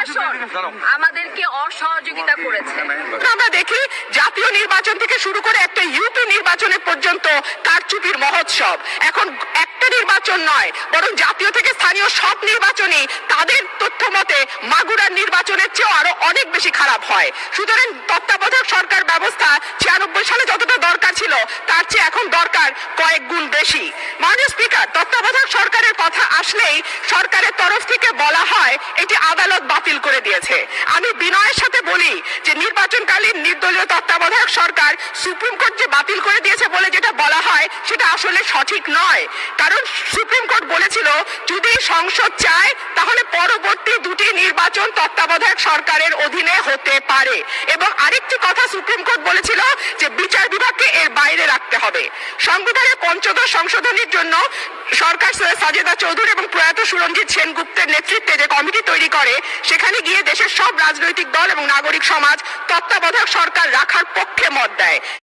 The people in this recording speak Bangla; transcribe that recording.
প্রশাসন আমাদেরকে অসহযোগিতা করেছে। আমরা দেখি জাতীয় নির্বাচন থেকে শুরু করে একটা ইউপি নির্বাচনের পর্যন্ত কারচুপির মহোৎসব। এখন একটা নির্বাচন নয়, বরং জাতীয় থেকে স্থানীয় সব নির্বাচনই তাদের তথ্য মতে মাগুরার নির্বাচনের চেয়েও আরো অনেক বেশি খারাপ হয়। সুতরাং তত্ত্বাবধায়ক সরকার ব্যবস্থা 96 সালে যতটা দরকার ছিল তার চেয়ে এখন দরকার কয়েক গুণ বেশি। মাননীয় স্পিকার, তত্ত্বাবধায়ক সরকারের কথা আসলেই সরকারের তরফ থেকে বলা হয় এটি আদালত বাতিল করে দিয়েছে। আমি বিনয়ের সাথে বলি যে নির্বাচনকালীন নির্দলীয় তত্ত্বাবধায়ক সরকার সুপ্রিম কোর্ট যে বাতিল করে দিয়েছে বলে যেটা বলা হয় সেটা আসলে সঠিক নয়। কারণ সুপ্রিম কোর্ট বলেছিল যদি সংসদ চায় তাহলে পরবর্তী দুটি নির্বাচন তত্ত্বাবধায়ক সরকারের অধীনে হতে পারে। এবং আরেকটি কথা সুপ্রিম কোর্ট বলেছিল যে বিচার বিভাগকে এর বাইরে রাখতে হবে। সংবিধানের পঞ্চদশ সংশোধনীর জন্য সরকার সাজেদা চৌধুরী এবং প্রয়াত সুরঞ্জিত সেনগুপ্তের নেতৃত্বে যে কমিটি তৈরি করে সেখানে গিয়ে দেশের সব রাজনৈতিক দল এবং নাগরিক সমাজ তত্ত্বাবধায়ক সরকার রাখার পক্ষে মত দেয়।